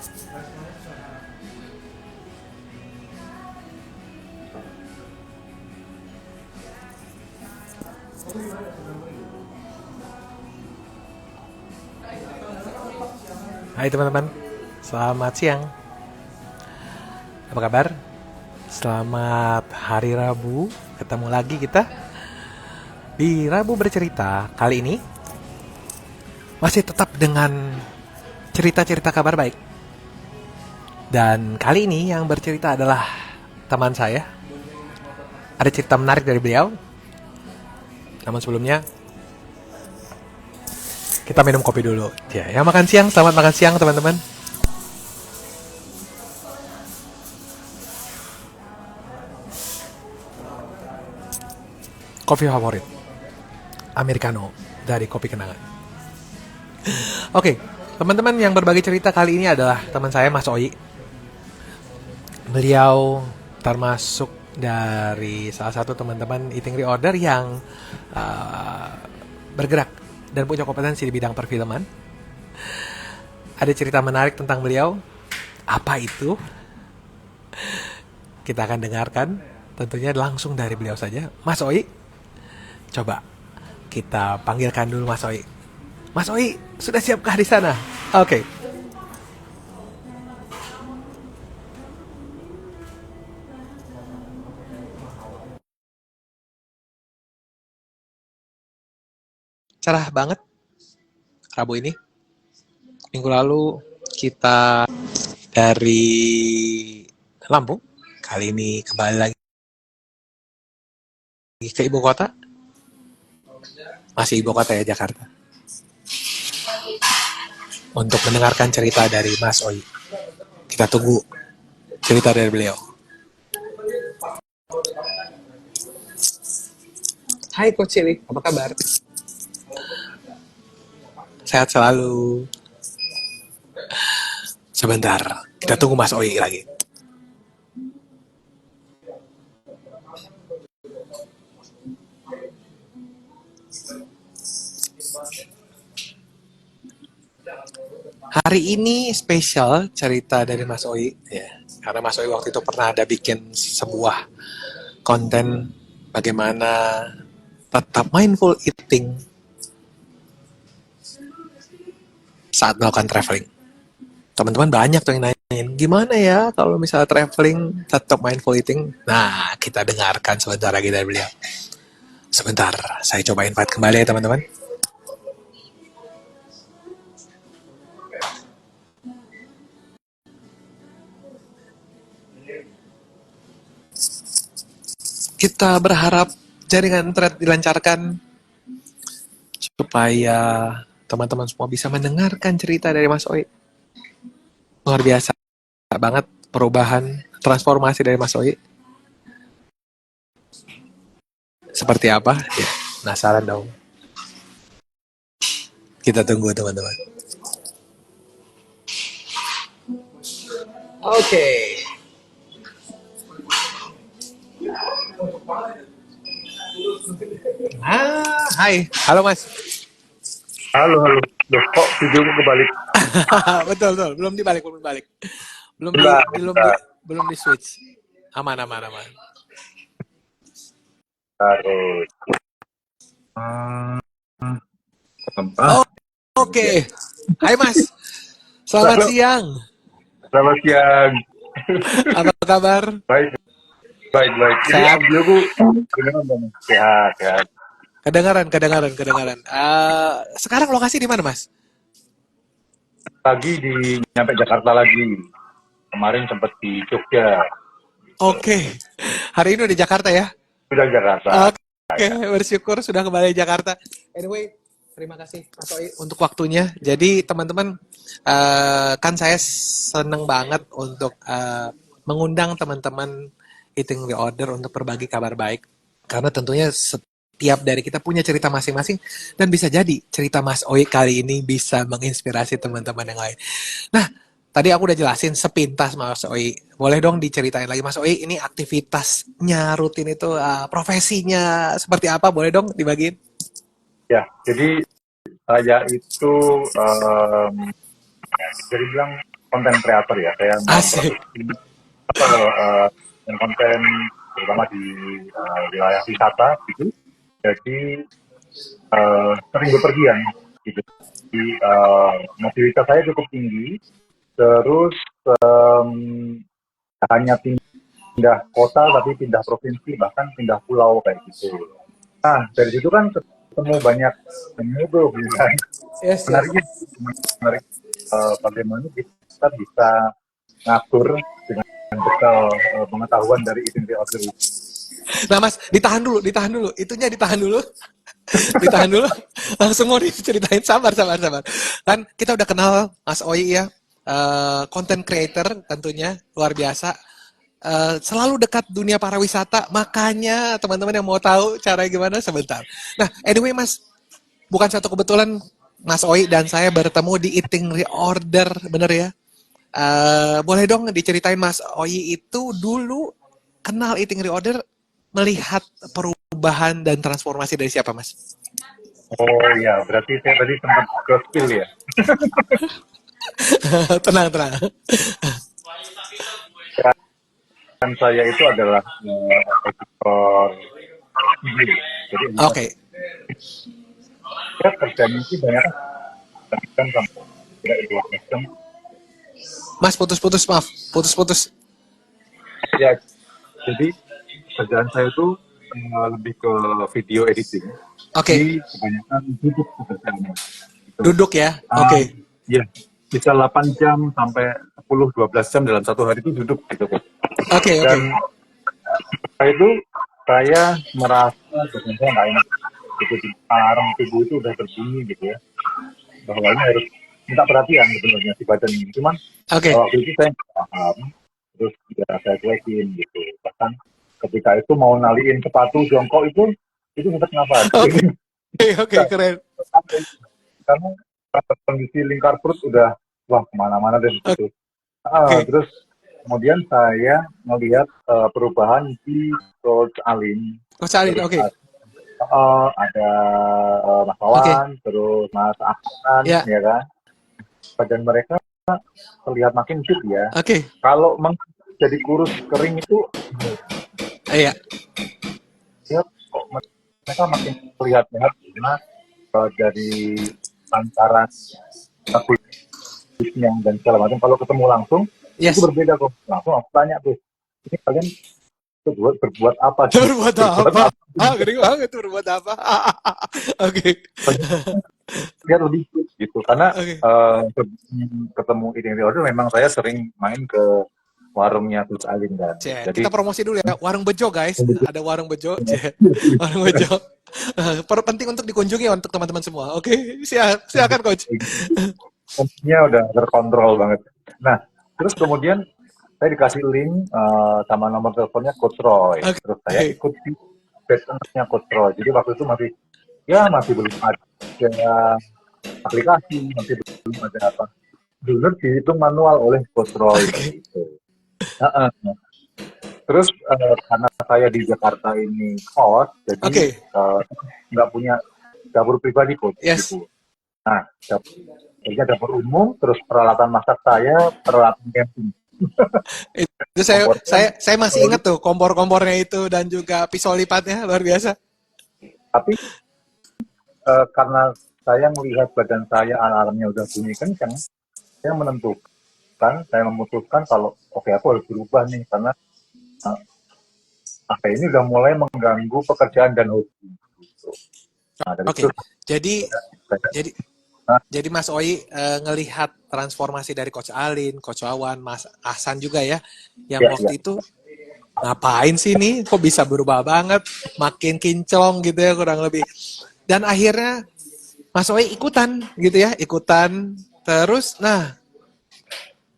Hai teman-teman, selamat siang. Apa kabar? Selamat hari Rabu. Ketemu lagi kita di Rabu Bercerita. Kali ini masih tetap dengan cerita-cerita kabar baik. Dan kali ini yang bercerita adalah teman saya. Ada cerita menarik dari beliau. Namun sebelumnya kita minum kopi dulu. Ya, yang makan siang, selamat makan siang teman-teman. Kopi favorit Americano dari Kopi Kenangan. Oke, teman-teman yang berbagi cerita kali ini adalah teman saya Mas Oi. Beliau termasuk dari salah satu teman-teman Eating Reorder yang bergerak dan punya kompetensi di bidang perfilman. Ada cerita menarik tentang beliau. Apa itu? Kita akan dengarkan tentunya langsung dari beliau saja. Mas Oi, coba kita panggilkan dulu Mas Oi. Mas Oi, sudah siapkah di sana? Oke. Cerah banget Rabu ini. Minggu lalu kita dari Lampung. Kali ini kembali lagi ke ibu kota. Masih ibu kota ya, Jakarta. Untuk mendengarkan cerita dari Mas Oi. Kita tunggu cerita dari beliau. Hai Coach Cilik, apa kabar? Sehat selalu. Sebentar, kita tunggu Mas Oi lagi. Hari ini spesial cerita dari Mas Oi, ya. Karena Mas Oi waktu itu pernah ada bikin sebuah konten bagaimana tetap mindful eating saat melakukan traveling. Teman-teman banyak tuh yang nanyain, gimana ya kalau misalnya traveling tetap mindful eating? Nah, kita dengarkan sebentar lagi dari beliau. Sebentar, saya coba invite kembali ya teman-teman. Kita berharap jaringan internet dilancarkan supaya teman-teman semua bisa mendengarkan cerita dari Mas Oi. Luar biasa banget perubahan, transformasi dari Mas Oi. Seperti apa? Ya, penasaran dong. Kita tunggu teman-teman. Oke. Hai. Halo Mas. Halo, halo. Loh, kok videoku kebalik? betul. Belum dibalik. Belum di switch. Aman. Harus. Oh, oke. Hai Mas. Selamat siang. Selamat siang. Apa kabar? Baik. Ini Sehat. audioku kedengeran dong? Sehat. Kedengaran. Sekarang lokasi di mana, Mas? Lagi nyampe Jakarta lagi. Kemarin sempat di Jogja. Oke. Hari ini udah di Jakarta ya? Sudah Jakarta. Oke, bersyukur sudah kembali di Jakarta. Anyway, terima kasih Mas Oi untuk waktunya. Jadi teman-teman, kan saya seneng banget untuk mengundang teman-teman Eating Reorder untuk berbagi kabar baik. Karena tentunya setiap dari kita punya cerita masing-masing dan bisa jadi cerita Mas Oi kali ini bisa menginspirasi teman-teman yang lain. Nah, tadi aku udah jelasin sepintas Mas Oi. Boleh dong diceritain lagi Mas Oi, ini aktivitasnya rutin itu profesinya seperti apa? Boleh dong dibagiin? Ya, jadi saya itu bisa dibilang konten kreator ya. Saya Asik. memproduksi konten terutama di wilayah wisata gitu. Jadi sering bepergian gitu. Jadi mobilitas saya cukup tinggi. Terus hanya pindah kota tapi pindah provinsi bahkan pindah pulau kayak gitu. Nah dari situ kan ketemu banyak temu tuh kan. Yes, yes. Menariknya menarik bagaimana kita bisa ngatur dengan bekal pengetahuan dari itinerary order itu. Nah Mas, ditahan dulu. Itunya ditahan dulu. Ditahan dulu. Langsung mau diceritain. Sabar. Kan kita udah kenal Mas Oi ya. Content creator tentunya luar biasa. Selalu dekat dunia pariwisata, makanya teman-teman yang mau tahu caranya gimana sebentar. Nah, anyway Mas, bukan satu kebetulan Mas Oi dan saya bertemu di Eating Reorder, bener ya? Boleh dong diceritain Mas Oi itu dulu kenal Eating Reorder melihat perubahan dan transformasi dari siapa Mas? Oh iya, berarti saya tadi sempat ke skill ya. Tenang. Dan saya itu adalah editor video. Jadi Oke. saya kerjanya itu banyak kan sama tidak dua macam. Mas putus-putus, maaf. Putus-putus. Ya, jadi kerjaan saya itu lebih ke video editing. Oke. Jadi kebanyakan duduk pekerjaannya. Gitu. Duduk ya. Oke. Ya, bisa 8 jam sampai 10-12 jam dalam satu hari itu duduk gitu. Oke. Dan setelah itu saya merasa badan saya nggak enak. Gitu, alarm tubuh itu udah berbunyi gitu ya. Bahwa ini harus minta perhatian sebenarnya di badan ini. Cuman Oke. waktu itu saya nggak paham. Terus ya saya cuekin gitu. Bahkan ketika itu mau naliin sepatu jongkok itu sempat ngapa? Oke, keren. Karena kondisi lingkar perut udah wah kemana-mana deh gitu. Terus kemudian saya melihat perubahan di Coach Alin. Coach Alin, oke. Ada Mas Wawan, terus Mas Ahsan, ya kan. Badan mereka terlihat makin fit ya. Oke. Kalau jadi kurus kering itu, iya. Ya, kok mereka makin terlihat sehat karena dari lantaran kulitnya dan segala macam. Kalau ketemu langsung itu berbeda kok. Langsung aku tanya tuh, ini kalian berbuat apa? Berbuat apa? Gede banget berbuat apa? Oke. Biar lebih gitu karena ketemu Eating Reorder memang saya sering main ke warungnya Coach Alin kan. Jadi kita promosi dulu ya, Warung Bejo guys. Ada Warung Bejo. Warung Bejo. Penting untuk dikunjungi untuk teman-teman semua. Oke, silakan Coach. Tentunya udah terkontrol banget. Nah, terus kemudian saya dikasih link sama nomor teleponnya Coach Roy. Terus saya ikut di batch-nya Coach Roy. Jadi waktu itu masih belum ada aplikasi, masih belum ada apa. Dulu dihitung manual oleh Coach Roy gitu. Terus karena saya di Jakarta ini kos, jadi nggak punya dapur pribadi Coach. Gitu. Nah, dapur umum, terus peralatan masak saya, peralatan camping. Itu saya masih ingat tuh kompor-kompornya itu dan juga pisau lipatnya luar biasa. Tapi karena saya melihat badan saya alarmnya udah bunyi kencang, saya memutuskan kalau oke, aku harus berubah nih karena ini udah mulai mengganggu pekerjaan dan hobi. Nah, jadi Mas Oi ngelihat transformasi dari Coach Alin, Coach Wawan, Mas Ahsan juga ya, yang waktu itu ngapain sih nih, kok bisa berubah banget, makin kinclong gitu ya kurang lebih. Dan akhirnya Mas Oi ikutan gitu ya, terus nah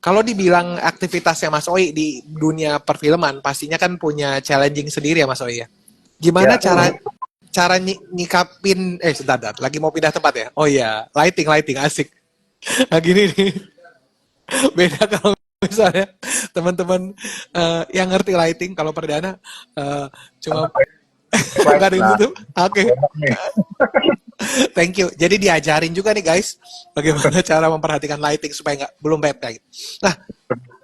kalau dibilang aktivitasnya Mas Oi di dunia perfilman pastinya kan punya challenging sendiri ya Mas Oi ya. Gimana cara nyikapin sebentar, lagi mau pindah tempat ya? Oh iya, lighting asik. Nah gini nih. Beda kalau misalnya teman-teman yang ngerti lighting kalau perdana cuma nggak ada yang tutup. Oke. Thank you. Jadi diajarin juga nih guys, bagaimana cara memperhatikan lighting supaya nggak belum bad. Nah,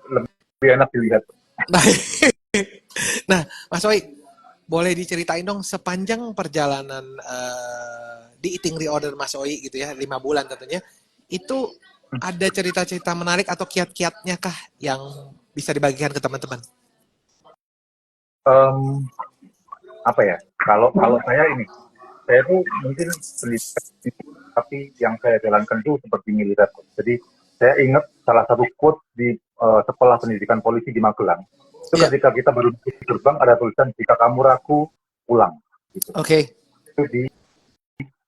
Lebih enak dilihat. nah, nah, Mas Oi, boleh diceritain dong sepanjang perjalanan di Eating Reorder Mas Oi gitu ya, 5 bulan tentunya, itu ada cerita-cerita menarik atau kiat-kiatnya kah yang bisa dibagikan ke teman-teman? Em, apa ya? Kalau saya tuh mungkin pendidikan tapi yang saya jalankan tuh seperti militer. Jadi saya ingat salah satu quote di sekolah pendidikan polisi di Magelang. Itu Iya, ketika kita baru di gerbang ada tulisan jika kamu ragu pulang. Gitu. oke. Itu di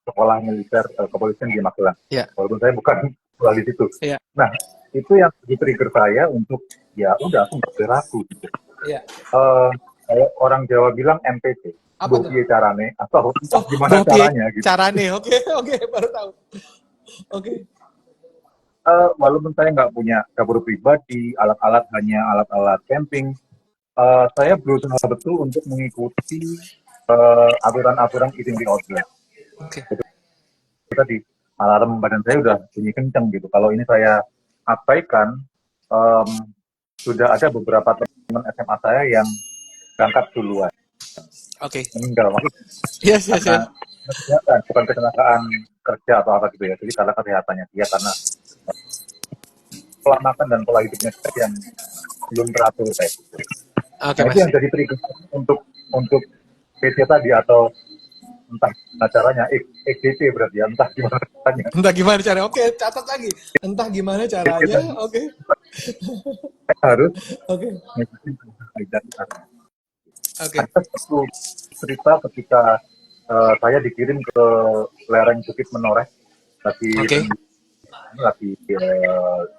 sekolah militer kepolisian di Magelang. Iya, Walaupun saya bukan sekolah di situ. iya, Nah itu yang di-trigger saya untuk ya udah aku nggak boleh ragu. Gitu. iya. Kayak orang Jawa bilang MPC, Apa mbok tuh? piye carane atau Oh, gimana Bopi caranya gitu. carane. Oke, oke, baru tahu. Oke. Walaupun saya nggak punya dapur pribadi, alat-alat hanya alat-alat camping, saya berusaha betul untuk mengikuti aturan-aturan eating disorder. Oke. Itu tadi alarm badan saya udah bunyi kenceng gitu. Kalau ini saya abaikan, em, sudah ada beberapa teman SMA saya yang berangkat duluan, Oke. meninggal. Maksudnya Yes, yes, karena yes. kesehatan, bukan kecelakaan kerja atau apa gitu ya. Jadi karena kesehatannya dia, karena pola makan dan pola hidupnya dia yang belum teratur kayak gitu. Oke, Nah itu Mas. yang jadi trigger untuk PC tadi atau entah gimana caranya, XDC berarti ya, entah gimana caranya. Entah gimana caranya. Oke, catat lagi. Entah gimana PC caranya. tadi Oke. harus Oke. ngikutin kaidah itu. Oke. Ada satu cerita ketika saya dikirim ke lereng Bukit Menoreh lagi Oke. lagi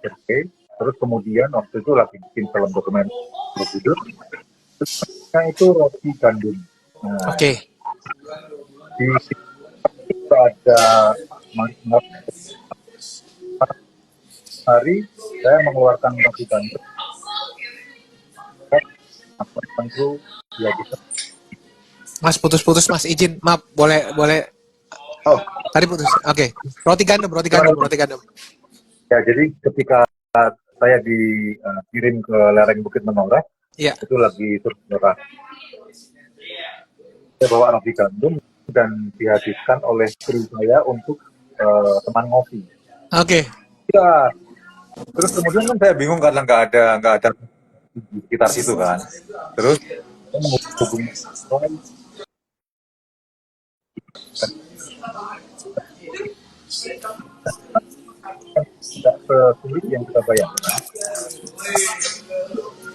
survei, terus kemudian waktu itu lagi bikin film dokumenter Borobudur, terusnya itu roti gandum. Nah, Oke. di situ ada hari saya mengeluarkan roti gandum, tentu ya bisa. Mas putus-putus Mas izin. Maaf, boleh boleh Oh, tadi putus. Oke. Roti gandum, roti gandum, gimana? roti gandum. Ya, jadi ketika saya dikirim ke lereng Bukit Menoreh, Iya. itu lagi survei. Saya bawa roti gandum dan dihadirkan oleh kru saya untuk teman ngopi. Oke. Ya, terus kemudian kan saya bingung karena nggak ada di sekitar situ kan. Terus saya menghubungi tidak sesulit yang kita bayangkan.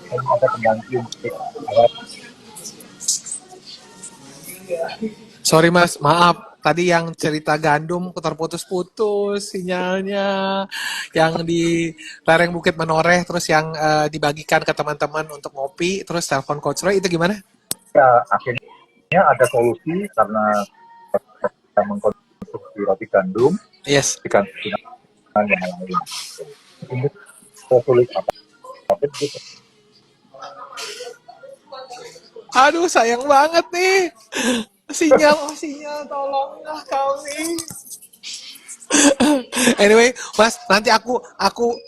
Kalau ada pengganti untuk Sorry Mas, maaf. Tadi yang cerita gandum terputus-putus sinyalnya, yang di lereng Bukit Menoreh, terus yang dibagikan ke teman-teman untuk ngopi, terus telepon Coach Roy itu gimana? ya akhirnya ada solusi karena kita mengkonsumsi roti gandum Yes. diganti dengan yang lain. Ini sulit apa? Tapi itu Aduh, sayang banget nih. Sinyal, tolonglah kami. Anyway, Mas, nanti aku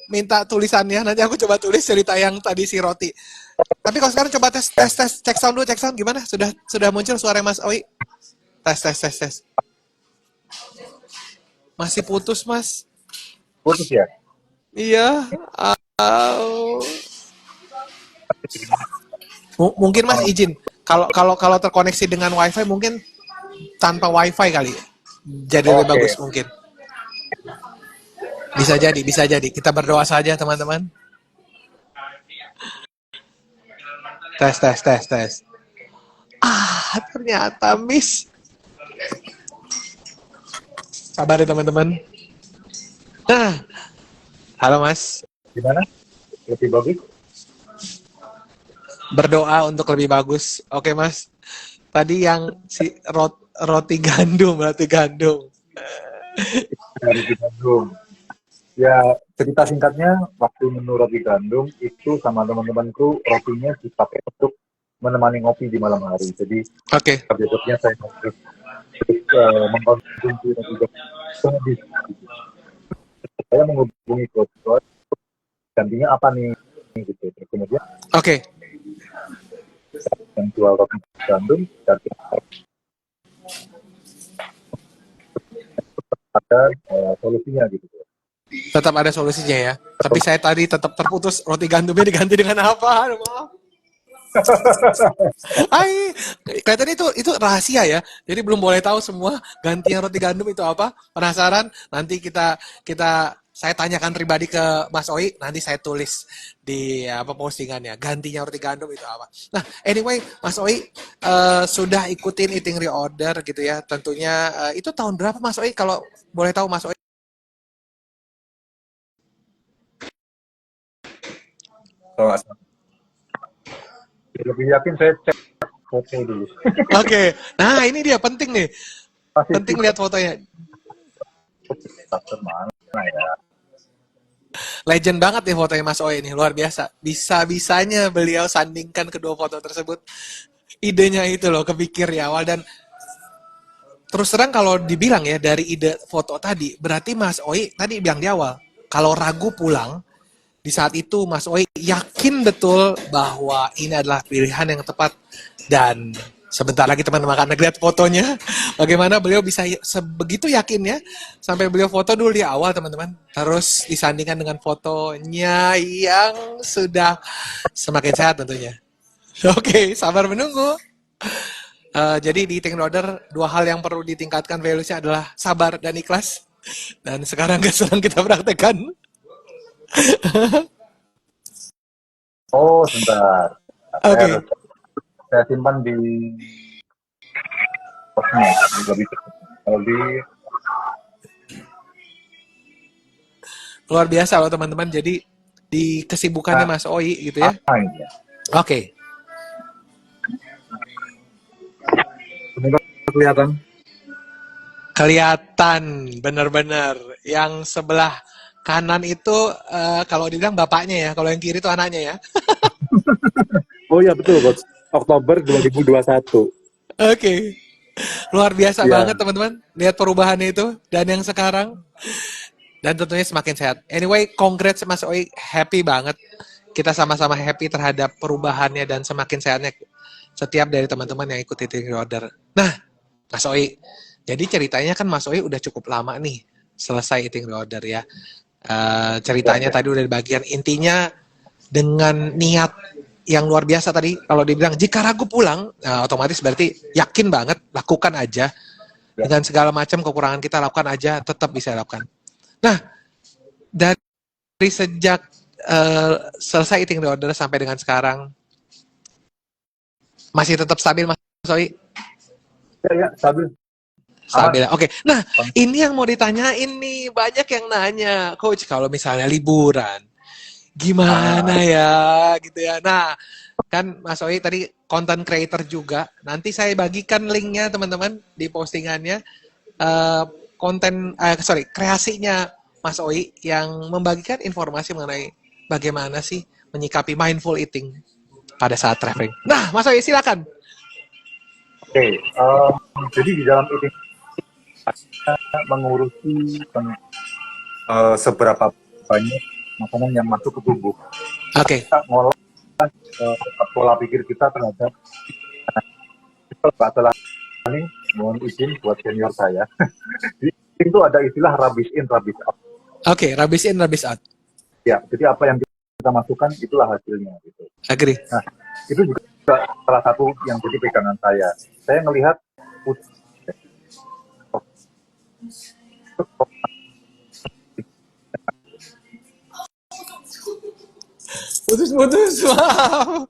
minta tulisannya. Nanti aku coba tulis cerita yang tadi si roti. Tapi kalau sekarang coba tes cek sound dulu, cek sound gimana? Sudah muncul suara Mas Oi? Tes. Masih putus, Mas. putus ya. Iya. Au. Mungkin Mas izin. Kalau terkoneksi dengan WiFi mungkin tanpa WiFi kali. Jadi lebih Oke, bagus mungkin. Bisa jadi. Kita berdoa saja, teman-teman. Tes. Ternyata miss. Sabar ya, teman-teman. Nah, halo Mas. gimana? Lebih bagus? Berdoa untuk lebih bagus. Oke Mas. Tadi yang si roti gandum. Roti gandum. Ya, cerita singkatnya, waktu menu roti gandum itu sama teman-temanku rotinya dipakai untuk menemani ngopi di malam hari. Jadi Oke. besoknya saya ngopi terus mengkonsumsi roti gandum. Saya menghubungi Coach Roy, gantinya apa nih gitu. Terus kemudian Oke. yang jual roti gandum dan ada solusinya gitu. Tetap ada solusinya ya. Tapi saya tadi tetap terputus, roti gandumnya diganti dengan apa? Aduh, maaf. Hai, kelihatannya itu rahasia ya. Jadi belum boleh tahu semua gantian roti gandum itu apa. Penasaran? Nanti kita saya tanyakan pribadi ke Mas Oi, nanti saya tulis di apa postingannya. Gantinya roti gandum itu apa. Nah, anyway, Mas Oi sudah ikutin eating reorder gitu ya. Tentunya itu tahun berapa Mas Oi kalau boleh tahu Mas Oi? Kalau nggak salah. Lebih yakin saya cek foto dulu. Oke. Nah, ini dia penting nih. Masih Penting lihat fotonya. mana ya? Legend banget nih fotonya Mas Oi ini, luar biasa. Bisa-bisanya beliau sandingkan kedua foto tersebut. Idenya itu loh, kepikir di awal. Dan terus terang kalau dibilang ya, dari ide foto tadi, berarti Mas Oi tadi bilang di awal, kalau ragu pulang, di saat itu Mas Oi yakin betul bahwa ini adalah pilihan yang tepat. Dan sebentar lagi teman-teman akan lihat fotonya, bagaimana beliau bisa sebegitu yakinnya sampai beliau foto dulu di awal teman-teman, terus disandingkan dengan fotonya yang sudah semakin sehat tentunya. Oke, sabar menunggu. Jadi di eating order, dua hal yang perlu ditingkatkan value-nya adalah sabar dan ikhlas. Dan sekarang sedang kita praktekkan. Oh, sebentar. Oke. Saya simpan di posnya juga bisa. Kalau di Luar biasa loh teman-teman. Jadi di kesibukannya Mas Oi gitu ya. ini ya. Oke. Semoga kelihatan. Kelihatan benar-benar. Yang sebelah kanan itu kalau dibilang bapaknya ya, kalau yang kiri itu anaknya ya. Oh ya betul Coach. Oktober 2021. Oke. Luar biasa Iya. banget teman-teman. Lihat perubahannya itu dan yang sekarang. Dan tentunya semakin sehat. Anyway, congrats Mas Oi, happy banget. Kita sama-sama happy terhadap perubahannya dan semakin sehatnya setiap dari teman-teman yang ikut eating order. Nah, Mas Oi, jadi ceritanya kan Mas Oi udah cukup lama nih selesai eating order ya. Ceritanya tadi udah di bagian intinya dengan niat yang luar biasa tadi. Kalau dibilang jika ragu pulang, otomatis berarti yakin banget lakukan aja. Dengan segala macam kekurangan kita lakukan aja, tetap bisa lakukan. Nah, dari sejak selesai eating order sampai dengan sekarang, masih tetap stabil Mas Oi? Ya, stabil. Stabil. Oke. Nah, ini yang mau ditanyain nih, banyak yang nanya, Coach, kalau misalnya liburan, gimana ya, gitu ya. Nah, kan Mas Oi tadi content creator juga. Nanti saya bagikan linknya teman-teman di postingannya. Kreasinya Mas Oi yang membagikan informasi mengenai bagaimana sih menyikapi mindful eating pada saat traveling. Nah, Mas Oi silakan. Oke, jadi di dalam eating mengurusi seberapa banyak makanan yang masuk ke tubuh. Oke. Kita ngolah pola pikir kita terhadap bahasa ini, mohon izin buat senior saya. Itu ada istilah rubbish in, rubbish out. Oke, rubbish in, rubbish out. Ya, jadi apa yang kita masukkan itulah hasilnya gitu. Agree. Nah, itu juga salah satu yang jadi pegangan saya. Saya melihat Putus. Wow.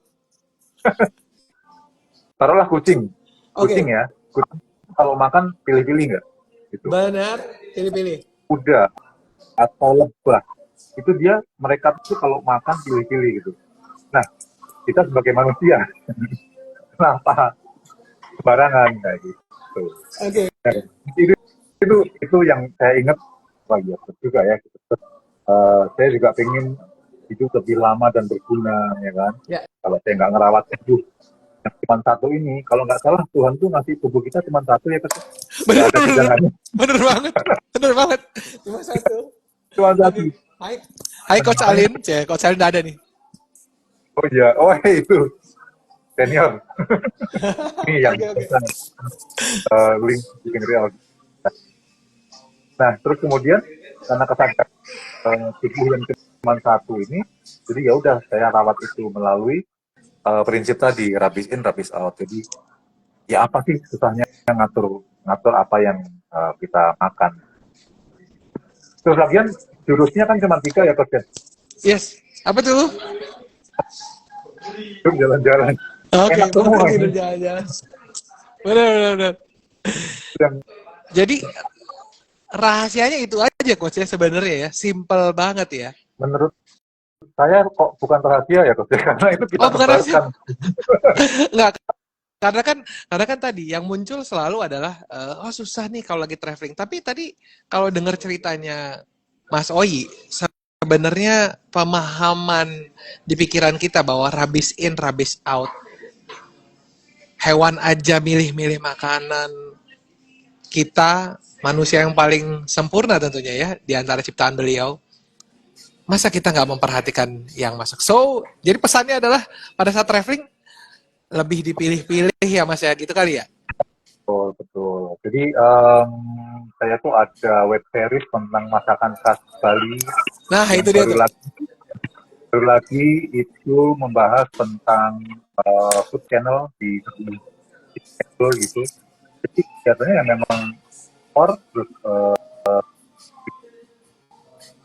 Taruhlah kucing. Oke. Kucing ya. Kucing kalau makan pilih-pilih nggak? Gitu. Benar, pilih-pilih. Kuda atau lebah. Itu mereka tuh kalau makan pilih-pilih gitu. Nah, kita sebagai manusia, kenapa sembarangan kayak gitu? Oke. Itu yang saya ingat lagi juga ya. Saya juga pengen hidup lebih lama dan berguna, ya kan? Ya. Kalau saya nggak ngerawat tubuh yang cuma satu ini, kalau nggak salah Tuhan tuh ngasih tubuh kita cuma satu ya, Nggak Bener, ada bener, cadangannya. bener banget, bener banget. Cuma satu. Cuma satu. Oke. Hai, hai Coach Namanya, Alin. Coach Alin udah ada nih. oh iya, oh itu senior. Ini yang Oke, oke. pesan link bikin real. Nah, terus kemudian karena kesadaran tubuh yang cuma satu ini, jadi ya udah saya rawat itu melalui prinsip tadi rabis in, rabis out. Jadi ya apa sih susahnya ngatur ngatur apa yang kita makan. Terus lagian jurusnya kan cuma 3 ya Coach ya. Yes. Apa tuh? Terus jalan-jalan. Oke, Enak makan semua tidur ini. jalan-jalan. Bener, bener, bener. Yang Jadi rahasianya itu aja Coach ya sebenarnya ya. Simple banget ya. menurut saya kok bukan rahasia ya Coach ya, karena itu kita Oh, bukan rahasia. sebarkan. Enggak, karena kan tadi yang muncul selalu adalah oh susah nih kalau lagi traveling. Tapi tadi kalau dengar ceritanya Mas Oi, sebenarnya pemahaman di pikiran kita bahwa rabis in, rabis out. Hewan aja milih-milih makanan. Kita manusia yang paling sempurna tentunya ya di antara ciptaan beliau. Masa kita nggak memperhatikan yang masak? So, jadi pesannya adalah pada saat traveling lebih dipilih-pilih ya Mas ya gitu kali ya. Betul, betul. Jadi saya tuh ada web series tentang masakan khas Bali Nah, yang itu dia tuh. baru lagi itu membahas tentang food channel di channel gitu. Jadi biasanya ya memang or terus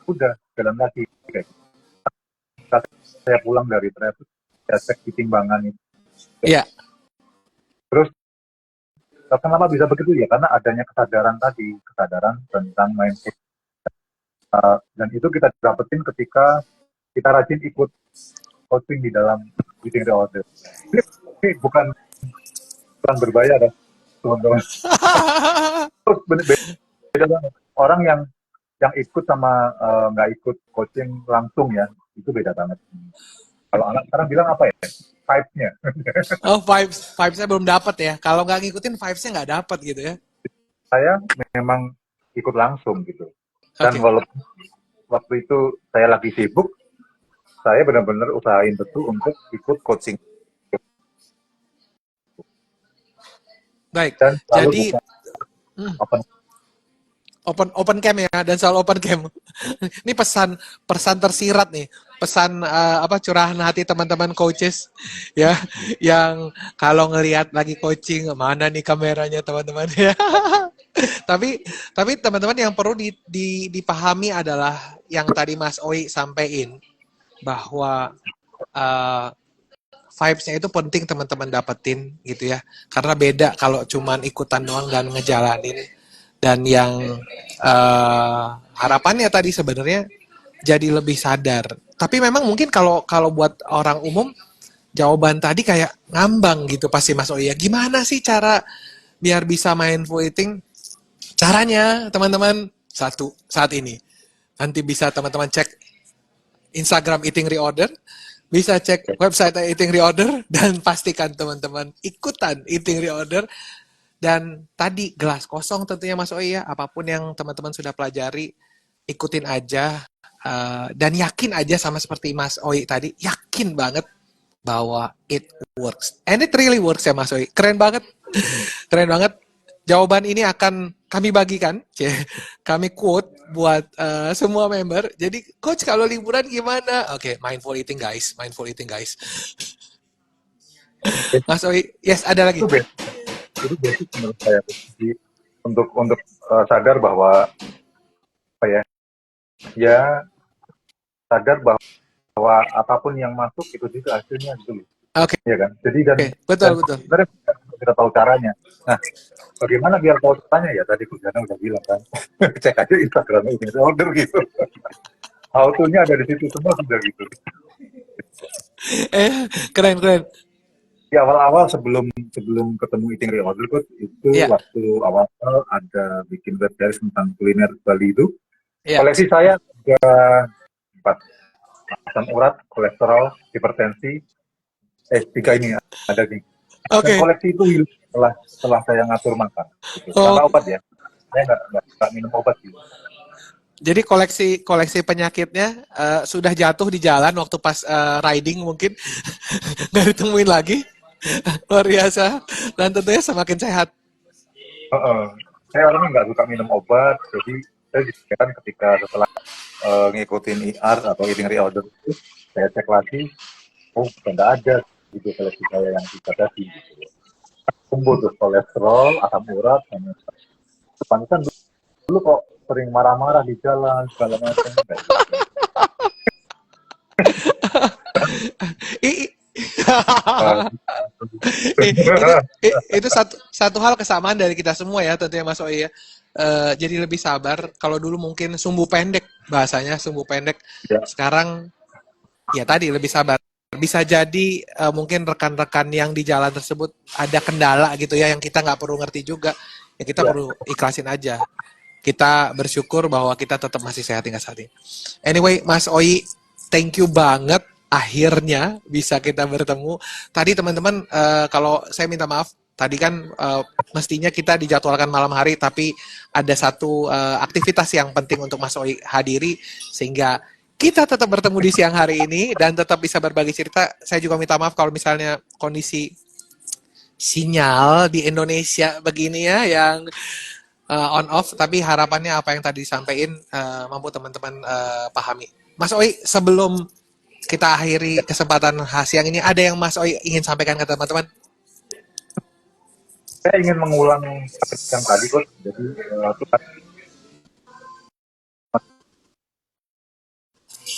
udah jalan kaki kayak gitu. Saat saya pulang dari travel, saya cek di timbangan itu. Iya, Terus kenapa bisa begitu ya? Karena adanya kesadaran tadi, kesadaran tentang mindset. Dan itu kita dapetin ketika kita rajin ikut coaching di dalam Eating the Order. Ini bukan berbayar ya, teman-teman. Terus beda banget. Orang yang ikut sama nggak ikut coaching langsung ya, itu beda banget. Kalau anak sekarang bilang apa ya? Vibes-nya. oh vibes-nya belum dapat ya. Kalau nggak ngikutin vibes-nya nggak dapat gitu ya. Saya memang ikut langsung gitu. Dan Oke, walaupun waktu itu saya lagi sibuk, saya benar-benar usahain betul untuk ikut coaching. baik. Dan selalu Jadi buka hmm, open. open cam ya dan selalu open cam. Ini pesan tersirat nih. Pesan apa curahan hati teman-teman coaches ya yang kalau ngelihat lagi coaching mana nih kameranya teman-teman ya. Tapi teman-teman yang perlu dipahami adalah yang tadi Mas Oi sampaikan bahwa uh, vibes-nya itu penting teman-teman dapetin gitu ya. Karena beda kalau cuman ikutan doang dan ngejalanin. Dan yang harapannya tadi sebenarnya jadi lebih sadar. Tapi memang mungkin kalau kalau buat orang umum jawaban tadi kayak ngambang gitu pasti Mas Oya. Gimana sih cara biar bisa mindful eating? Caranya teman-teman satu saat ini. Nanti bisa teman-teman cek Instagram Eating Reorder, bisa cek website Eating Reorder, dan pastikan teman-teman ikutan Eating Reorder. Dan tadi gelas kosong tentunya Mas Oi ya, apapun yang teman-teman sudah pelajari, ikutin aja. Dan yakin aja sama seperti Mas Oi tadi, yakin banget bahwa it works. And it really works ya Mas Oi. Keren banget, keren banget. Jawaban ini akan kami bagikan, kami quote buat semua member. Jadi, Coach kalau liburan gimana? Oke, mindful eating guys, mindful eating guys. Mas Oi, yes ada lagi. Itu basic menurut saya. Jadi, untuk sadar bahwa apa ya, ya sadar bahwa apapun yang masuk itu juga hasilnya gitu loh. Oke, Ya kan? Jadi dan betul betul. sebenarnya kita tahu caranya. Nah, bagaimana biar tahu caranya ya tadi Kujana udah bilang kan. Cek aja Instagramnya ini order gitu. How to-nya ada di situ semua sudah gitu. Keren keren. Di awal-awal sebelum ketemu Eating Reorder Coach, itu Iya, waktu awal ada bikin web series tentang kuliner Bali itu. iya. Koleksi saya ada 4 asam urat, kolesterol, hipertensi, 3 ini ada nih. Dan Oke. koleksi itu hilang setelah saya ngatur makan. Gitu. Oh, Tanpa obat ya. Saya nggak minum obat sih. jadi koleksi penyakitnya sudah jatuh di jalan waktu pas riding mungkin nggak ditemuin lagi. Luar biasa. Dan tentunya semakin sehat. Heeh. Saya orangnya nggak suka minum obat, jadi saya disediakan ketika setelah ngikutin IR atau eating reorder itu, saya cek lagi, oh nggak ada gitu koleksi saya yang dibatasi gitu. Tumbuh tuh kolesterol, asam urat, sama pantesan dulu kok sering marah-marah di jalan segala macam kayak gitu. I- Uh, itu satu hal kesamaan dari kita semua ya tentunya Mas Oi ya. Jadi lebih sabar. Kalau dulu mungkin sumbu pendek bahasanya sumbu pendek. ya, Sekarang ya tadi lebih sabar. Bisa jadi mungkin rekan-rekan yang di jalan tersebut ada kendala gitu ya yang kita nggak perlu ngerti juga. Ya kita ya, perlu ikhlasin aja. Kita bersyukur bahwa kita tetap masih sehat hingga saat ini. Anyway, Mas Oi, thank you banget. Akhirnya bisa kita bertemu. Tadi teman-teman, kalau saya minta maaf, tadi kan mestinya kita dijadwalkan malam hari, tapi ada satu aktivitas yang penting untuk Mas Oi hadiri, sehingga kita tetap bertemu di siang hari ini dan tetap bisa berbagi cerita. Saya juga minta maaf kalau misalnya kondisi sinyal di Indonesia begini ya, yang on off, tapi harapannya apa yang tadi disampaikan mampu teman-teman pahami. Mas Oi, sebelum kita akhiri kesempatan siang ini, ada yang Mas Oi ingin sampaikan ke teman-teman? saya ingin mengulang yang tadi kok. Jadi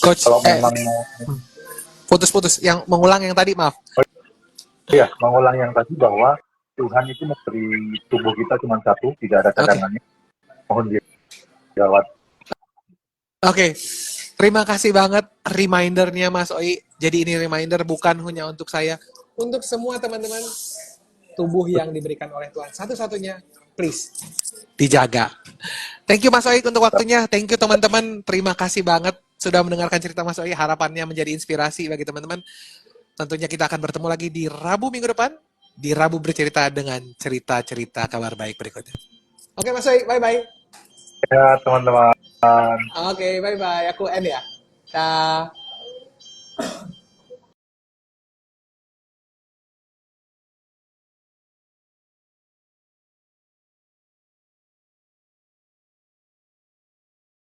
Coach, kalau memang putus-putus. Yang mengulang yang tadi, maaf. ya mengulang yang tadi bahwa Tuhan itu memberi tubuh kita cuma satu, tidak ada Oke. cadangannya. Mohon dirawat. Oke. Terima kasih banget remindernya Mas Oi. Jadi ini reminder bukan hanya untuk saya, untuk semua teman-teman. Tubuh yang diberikan oleh Tuhan satu-satunya, please dijaga. Thank you Mas Oi untuk waktunya. Thank you teman-teman. Terima kasih banget sudah mendengarkan cerita Mas Oi. Harapannya menjadi inspirasi bagi teman-teman. Tentunya kita akan bertemu lagi di Rabu minggu depan. Di Rabu bercerita dengan cerita-cerita kabar baik berikutnya. Oke Mas Oi, bye-bye. Ya teman-teman. Oke, bye-bye. Aku end ya. Dah.